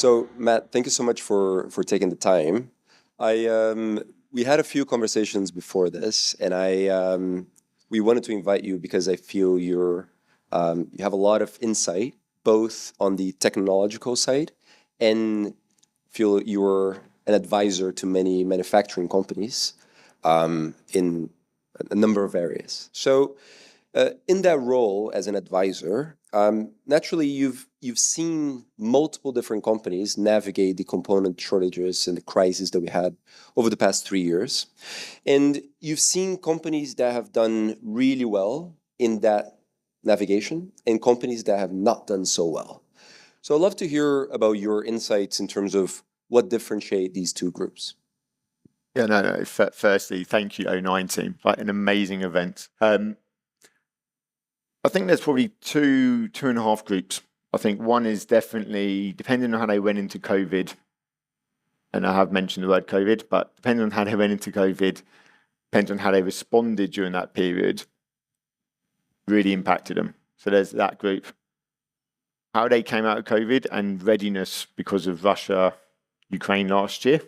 So, Matt, thank you so much for taking the time. I We had a few conversations before this, and I we wanted to invite you because I feel you have a lot of insight, both on the technological side, and feel you're an advisor to many manufacturing companies in a number of areas. So, in that role as an advisor, naturally you've seen multiple different companies navigate the component shortages and the crisis that we had over the past 3 years, and you've seen companies that have done really well in that navigation and companies that have not done so well. So I'd love to hear about your insights in terms of what differentiate these two groups. Yeah, no. Firstly, thank you, '09 team. Like an amazing event. I think there's probably two and a half groups. I think one is definitely, depending on how they went into COVID, and I have mentioned the word COVID, but depending on how they went into COVID, depends on how they responded during that period, really impacted them. So there's that group. How they came out of COVID and readiness because of Russia, Ukraine last year.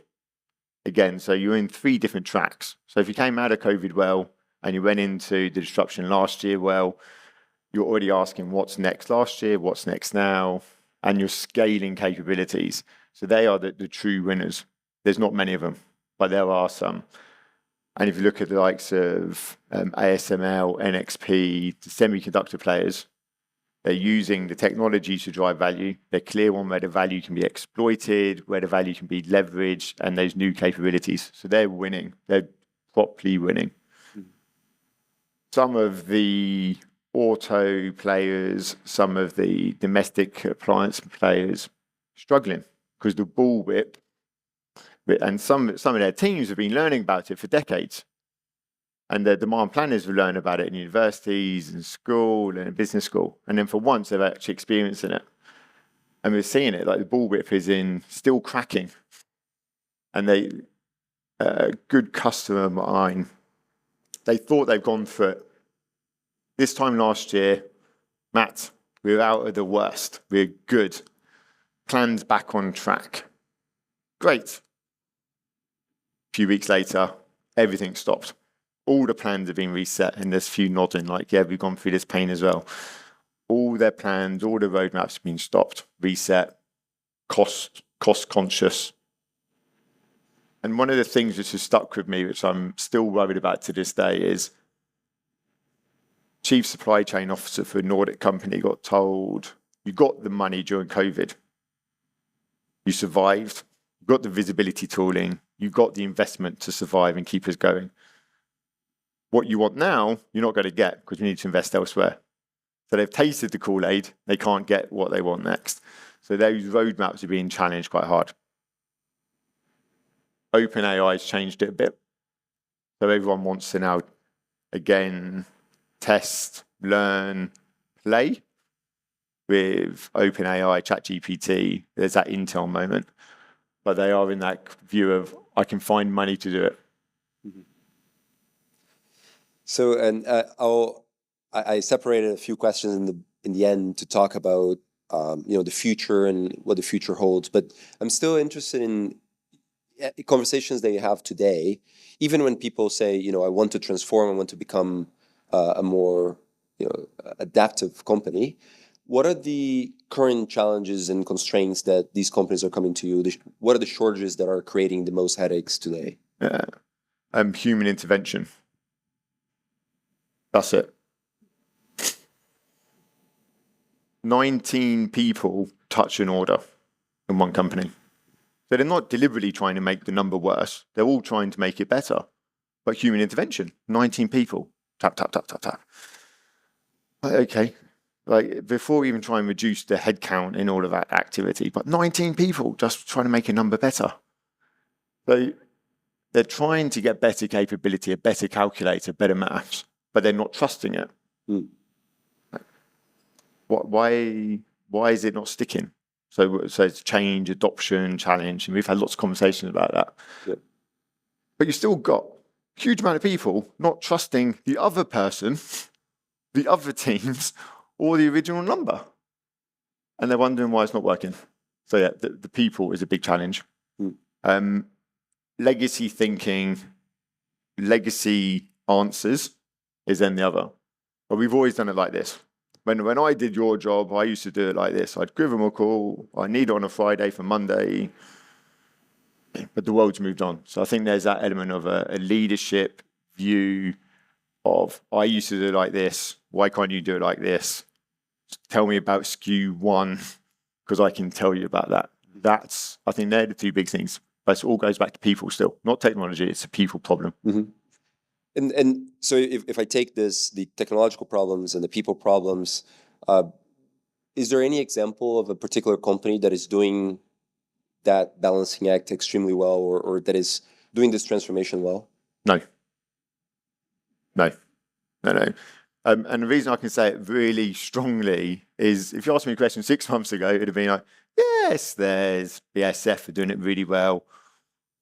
Again, so you're in three different tracks. So if you came out of COVID well and you went into the disruption last year well, you're already asking what's next last year, what's next now, and you're scaling capabilities. So they are the true winners. There's not many of them, but there are some. And if you look at the likes of ASML, NXP, the semiconductor players, they're using the technology to drive value. They're clear on where the value can be exploited, where the value can be leveraged, and those new capabilities. So they're winning. They're properly winning. Some of the auto players, some of the domestic appliance players struggling because the bullwhip, and some of their teams have been learning about it for decades. And the demand planners will learn about it in universities and school and in business school. And then for once, they're actually experiencing it. And we're seeing it, like the bullwhip is still cracking. And good customer of mine, they thought they've gone through it. This time last year, Matt, we're out of the worst. We're good. Plans back on track. Great. A few weeks later, everything stopped. All the plans have been reset, and there's a few nodding like, yeah, we've gone through this pain as well. All their plans, all the roadmaps have been stopped, reset, cost conscious. And one of the things which has stuck with me, which I'm still worried about to this day, is Chief Supply Chain Officer for a Nordic company got told, you got the money during COVID. You survived. You got the visibility tooling. You got the investment to survive and keep us going. What you want now, you're not going to get because you need to invest elsewhere. So they've tasted the Kool-Aid. They can't get what they want next. So those roadmaps are being challenged quite hard. OpenAI has changed it a bit. So everyone wants to now, again, test, learn, play with OpenAI, ChatGPT. There's that Intel moment. But they are in that view of, I can find money to do it. Mm-hmm. So, and I separated a few questions in the end to talk about the future and what the future holds. But I'm still interested in conversations that you have today, even when people say, I want to transform, I want to become a more adaptive company. What are the current challenges and constraints that these companies are coming to you? What are the shortages that are creating the most headaches today? Human intervention. That's it. 19 people touch an order in one company. So they're not deliberately trying to make the number worse. They're all trying to make it better. But human intervention, 19 people. Tap, tap, tap, tap, tap. Okay. Like before even try and reduce the headcount in all of that activity, but 19 people just trying to make a number better. So they're trying to get better capability, a better calculator, better maths, but they're not trusting it. Mm. Why is it not sticking? So it's change, adoption, challenge, and we've had lots of conversations about that. Yep. But you've still got a huge amount of people not trusting the other person, the other teams, or the original number. And they're wondering why it's not working. So yeah, the people is a big challenge. Legacy thinking, legacy answers is then the other. But we've always done it like this. When I did your job, I used to do it like this. I'd give them a call. I need it on a Friday for Monday. But the world's moved on. So I think there's that element of a leadership view of, I used to do it like this. Why can't you do it like this? Tell me about SKU 1, because I can tell you about that. I think they're the two big things. But it all goes back to people still, not technology. It's a people problem. Mm-hmm. And so if I take this, the technological problems and the people problems, is there any example of a particular company that is doing that balancing act extremely well, or that is doing this transformation well? No. And the reason I can say it really strongly is, if you asked me a question 6 months ago, it would have been like, yes, there's BASF are doing it really well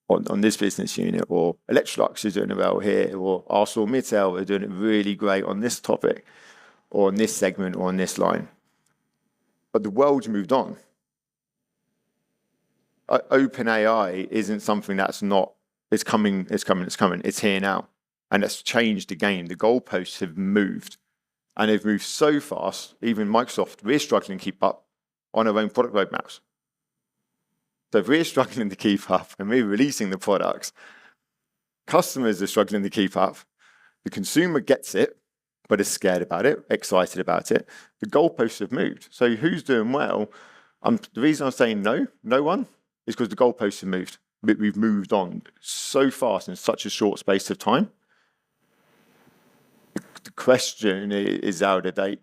on this business unit, or Electrolux is doing it well here, or ArcelorMittal are doing it really great on this topic, or on this segment, or on this line. But the world's moved on. OpenAI isn't something that's not, it's coming. It's here now. And that's changed the game. The goalposts have moved. And they've moved so fast, even Microsoft, we're struggling to keep up on our own product roadmaps. So if we're struggling to keep up and we're releasing the products, customers are struggling to keep up. The consumer gets it, but is scared about it, excited about it. The goalposts have moved. So who's doing well? The reason I'm saying no one, is because the goalposts have moved. We've moved on so fast in such a short space of time. The question is out of date,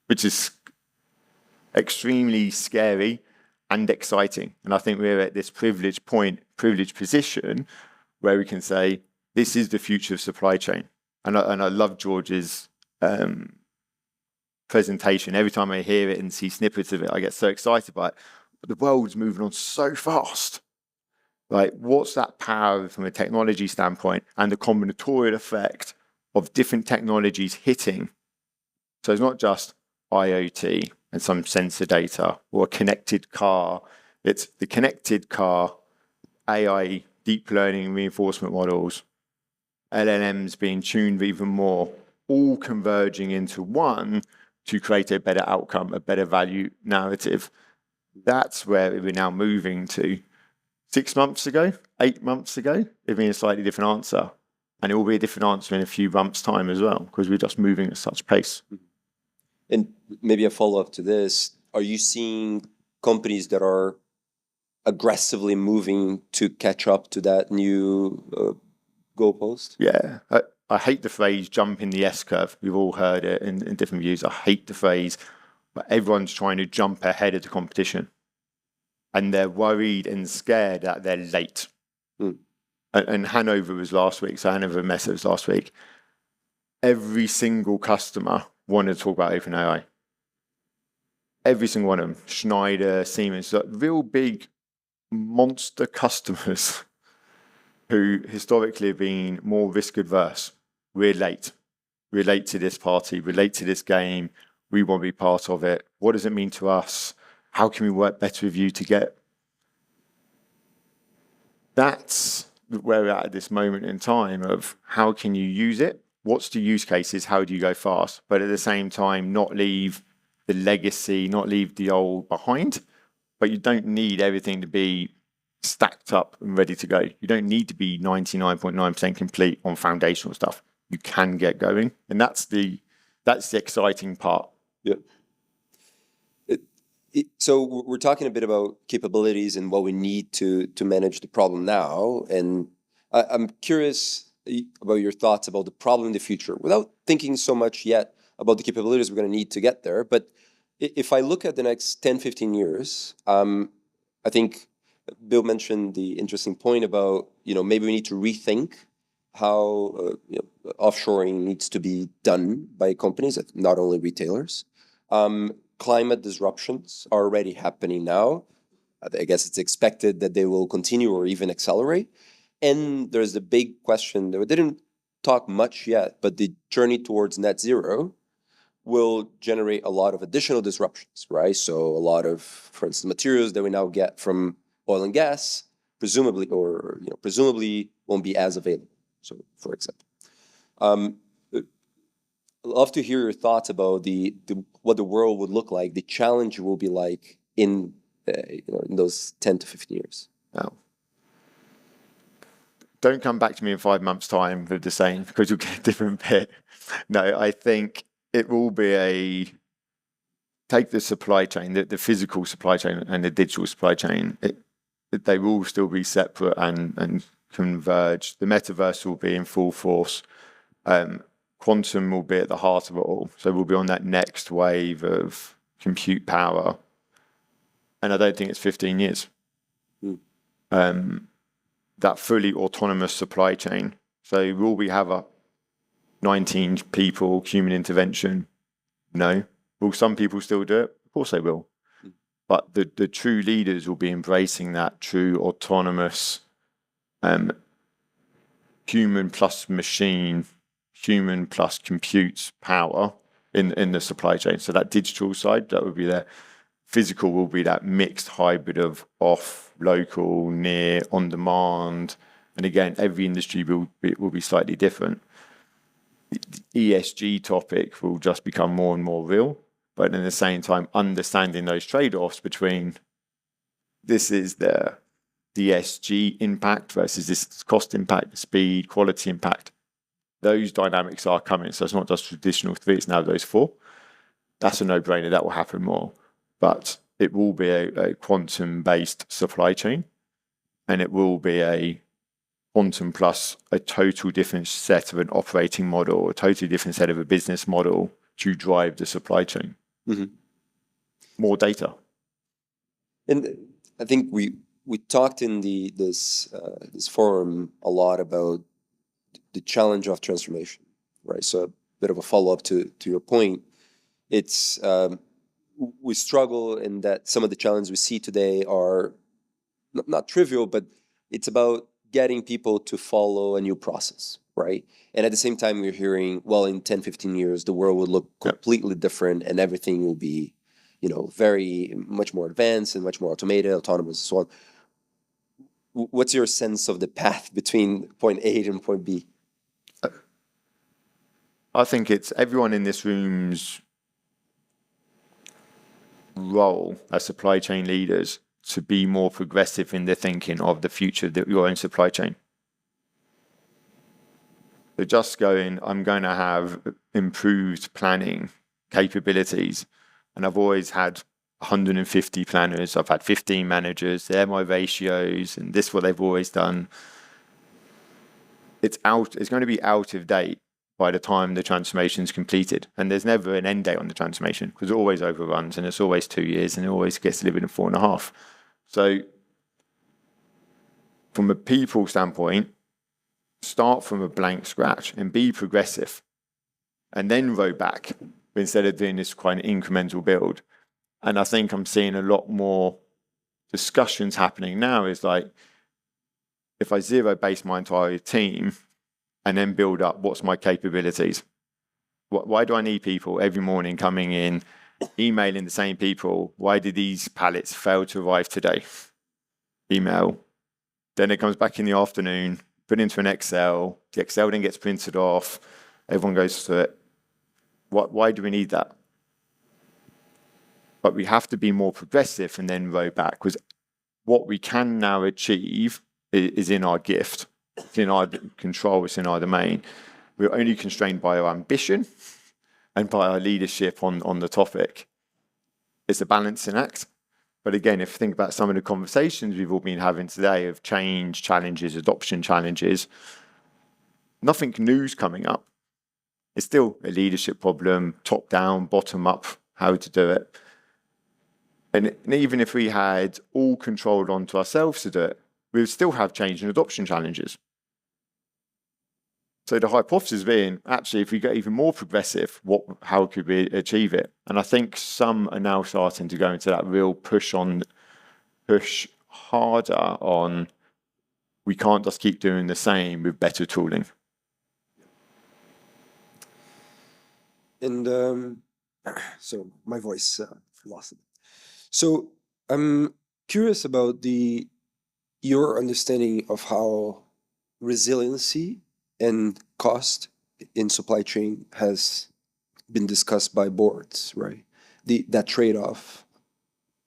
which is extremely scary and exciting. And I think we're at this privileged position where we can say, this is the future of supply chain. And I love George's presentation. Every time I hear it and see snippets of it, I get so excited by it. But the world's moving on so fast. Like, what's that power from a technology standpoint and the combinatorial effect of different technologies hitting? So it's not just IoT and some sensor data or a connected car. It's the connected car, AI, deep learning reinforcement models, LLMs being tuned even more, all converging into one to create a better outcome, a better value narrative. That's where we're now moving to. 6 months ago, 8 months ago, it'd been a slightly different answer. And it will be a different answer in a few months' time as well, because we're just moving at such pace. And maybe a follow-up to this, are you seeing companies that are aggressively moving to catch up to that new goalpost? Yeah. I hate the phrase jump in the S-curve. We've all heard it in different views. I hate the phrase, but everyone's trying to jump ahead of the competition. And they're worried and scared that they're late. And Hanover was last week, so Hanover Messe was last week. Every single customer wanted to talk about OpenAI. Every single one of them. Schneider, Siemens, real big monster customers who historically have been more risk adverse. We're late. We're late to this party. We're late to this game. We want to be part of it. What does it mean to us? How can we work better with you to get? That's where we're at this moment in time of how can you use it? What's the use cases? How do you go fast? But at the same time, not leave the legacy, not leave the old behind. But you don't need everything to be stacked up and ready to go. You don't need to be 99.9% complete on foundational stuff. You can get going. And that's the exciting part. Yeah. So we're talking a bit about capabilities and what we need to manage the problem now. And I'm curious about your thoughts about the problem in the future, without thinking so much yet about the capabilities we're going to need to get there. But if I look at the next 10, 15 years, I think Bill mentioned the interesting point about, maybe we need to rethink how offshoring needs to be done by companies, not only retailers. Climate disruptions are already happening now. I guess it's expected that they will continue or even accelerate. And there's the big question that we didn't talk much yet, but the journey towards net zero, will generate a lot of additional disruptions, right? So a lot of, for instance, materials that we now get from oil and gas, presumably won't be as available. So, for example, um, I'd love to hear your thoughts about what the world would look like, the challenge will be like in in those 10 to 15 years. Now, don't come back to me in 5 months' time with the same, because you'll get a different bit. No, I think it will be take the supply chain, the physical supply chain and the digital supply chain. They will still be separate and converge. The metaverse will be in full force. Quantum will be at the heart of it all. So we'll be on that next wave of compute power. And I don't think it's 15 years. That fully autonomous supply chain. So will we have 19 people, human intervention? No. Will some people still do it? Of course they will. But the true leaders will be embracing that true autonomous human plus machine, human plus compute power in the supply chain. So that digital side, that would be there. Physical will be that mixed hybrid of off, local, near, on demand. And again, every industry will be slightly different. The ESG topic will just become more and more real, but at the same time, understanding those trade-offs between this is the ESG impact versus this cost impact, speed, quality impact. Those dynamics are coming. So it's not just traditional 3, it's now those 4. That's a no-brainer. That will happen more. But it will be a quantum-based supply chain, and it will be a quantum plus a total different set of an operating model, a totally different set of a business model to drive the supply chain. Mm-hmm. More data. And I think we talked in this forum a lot about the challenge of transformation, right? So a bit of a follow-up to your point. It's we struggle in that some of the challenges we see today are not trivial, but it's about getting people to follow a new process, right? And at the same time, we're hearing, well, in 10, 15 years, the world will look completely different and everything will be, very much more advanced and much more automated, autonomous, and so on. What's your sense of the path between point A and point B? I think it's everyone in this room's role as supply chain leaders to be more progressive in their thinking of the future of your own supply chain. So just going, I'm going to have improved planning capabilities, and I've always had 150 planners, I've had 15 managers, they're my ratios, and this is what they've always done. It's going to be out of date by the time the transformation is completed. And there's never an end date on the transformation because it always overruns, and it's always 2 years, and it always gets delivered in 4.5. So from a people standpoint, start from a blank scratch and be progressive, and then row back instead of doing this quite an incremental build. And I think I'm seeing a lot more discussions happening now is like, if I zero base my entire team and then build up, what's my capabilities? Why do I need people every morning coming in, emailing the same people? Why did these pallets fail to arrive today? Email. Then it comes back in the afternoon, put into an Excel. The Excel then gets printed off. Everyone goes through it. Why do we need that? But we have to be more progressive and then row back, because what we can now achieve is in our gift. It's in our control, it's in our domain. We're only constrained by our ambition and by our leadership on the topic. It's a balancing act. But again, if you think about some of the conversations we've all been having today of change challenges, adoption challenges, nothing new's coming up. It's still a leadership problem, top down, bottom up, how to do it. And even if we had all controlled onto ourselves to do it, we would still have change and adoption challenges. So the hypothesis being, actually, if we get even more progressive, how could we achieve it? And I think some are now starting to go into that real push harder on, we can't just keep doing the same with better tooling. And So my voice lost it. So I'm curious about your understanding of how resiliency and cost in supply chain has been discussed by boards, right? That trade-off.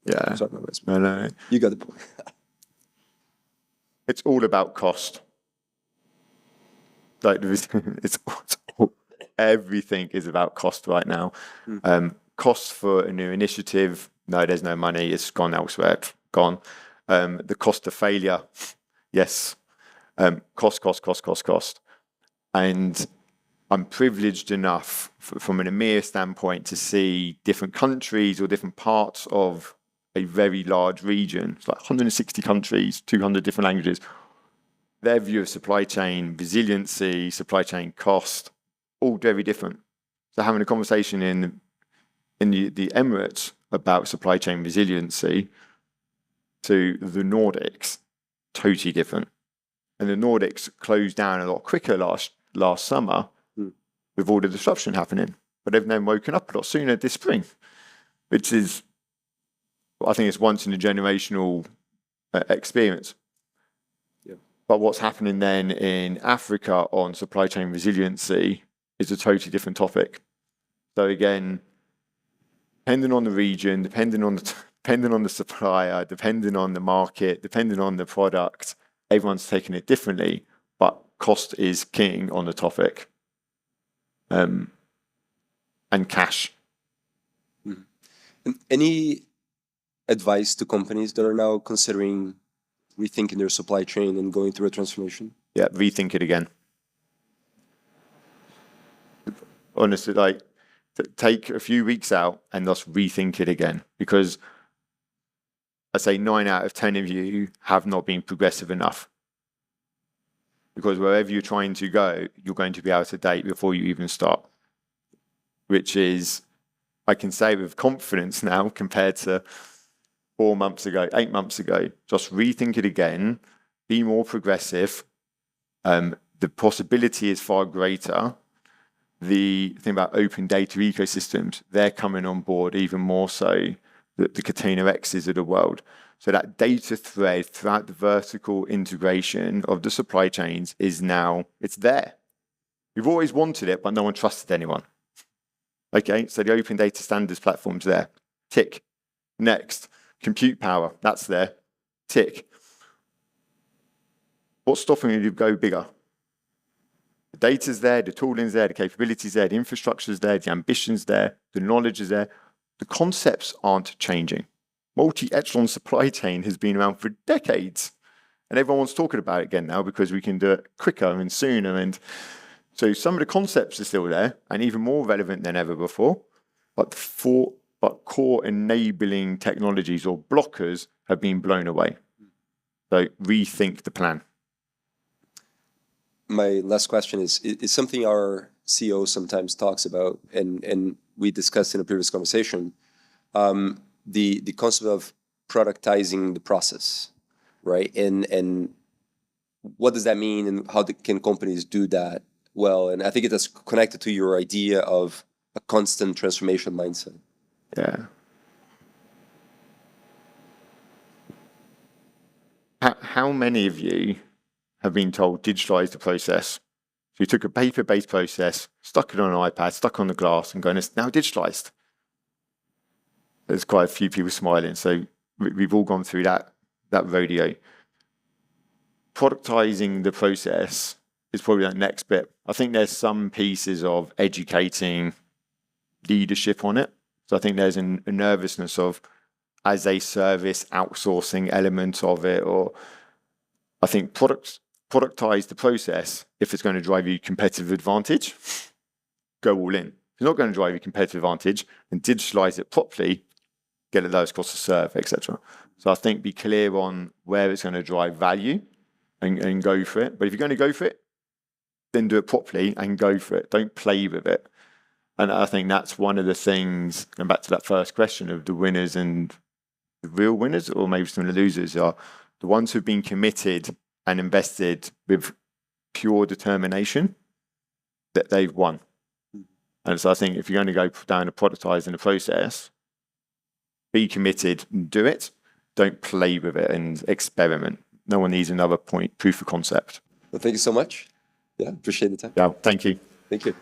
Yeah. Sorry, my voice. No. You got the point. It's all about cost. Like everything is about cost right now. Cost for a new initiative, no, there's no money, it's gone elsewhere, gone. The cost of failure, yes. Cost. And I'm privileged enough from an EMEA standpoint to see different countries or different parts of a very large region. It's like 160 countries, 200 different languages. Their view of supply chain resiliency, supply chain cost, all very different. So having a conversation in the Emirates about supply chain resiliency to the Nordics, totally different. And the Nordics closed down a lot quicker last summer with all the disruption happening. But they've then woken up a lot sooner this spring, which is, I think it's once in a generational experience. Yeah. But what's happening then in Africa on supply chain resiliency is a totally different topic. So again, depending on the region, depending on the supplier, depending on the market, depending on the product, everyone's taking it differently, but cost is king on the topic. And cash. And any advice to companies that are now considering rethinking their supply chain and going through a transformation? Yeah, rethink it again. Honestly, like take a few weeks out and just rethink it again, because I say 9 out of 10 of you have not been progressive enough. Because wherever you're trying to go, you're going to be out of date before you even start. Which is, I can say with confidence now, compared to 4 months ago, 8 months ago, just rethink it again, be more progressive. The possibility is far greater. The thing about open data ecosystems, they're coming on board even more so, the Container X's of the world. So that data thread throughout the vertical integration of the supply chains is now, it's there. We've always wanted it, but no one trusted anyone. Okay, so the open data standards platform's there. Tick. Next, compute power, that's there. Tick. What's stopping you to go bigger? The data's there, the tooling's there, the capability's there, the infrastructure's there, the ambition's there, the knowledge is there. The concepts aren't changing. Multi-echelon supply chain has been around for decades. And everyone's talking about it again now because we can do it quicker and sooner. And so some of the concepts are still there and even more relevant than ever before. But core enabling technologies or blockers have been blown away. So rethink the plan. My last question is something our CEO sometimes talks about, and we discussed in a previous conversation, the concept of productizing the process, right? And what does that mean, and how can companies do that well? And I think it is connected to your idea of a constant transformation mindset. Yeah. How many of you have been told digitalize the process? So you took a paper-based process, stuck it on an iPad, stuck on the glass, and going, it's now digitalized. There's quite a few people smiling. So we've all gone through that rodeo. Productizing the process is probably that next bit. I think there's some pieces of educating leadership on it. So I think there's a nervousness of as a service outsourcing element of it, or I think productize the process. If it's going to drive you competitive advantage, go all in. If it's not going to drive you competitive advantage, then digitalize it properly, get a lowest cost to serve, etc. So I think be clear on where it's going to drive value and go for it. But if you're going to go for it, then do it properly and go for it. Don't play with it. And I think that's one of the things, going back to that first question of the winners and the real winners, or maybe some of the losers, are the ones who've been committed and invested with pure determination that they've won. And so I think if you're going to go down a productizing the process, be committed and do it. Don't play with it and experiment. No one needs another proof of concept. Well, thank you so much. Yeah, appreciate the time. Yeah, thank you. Thank you.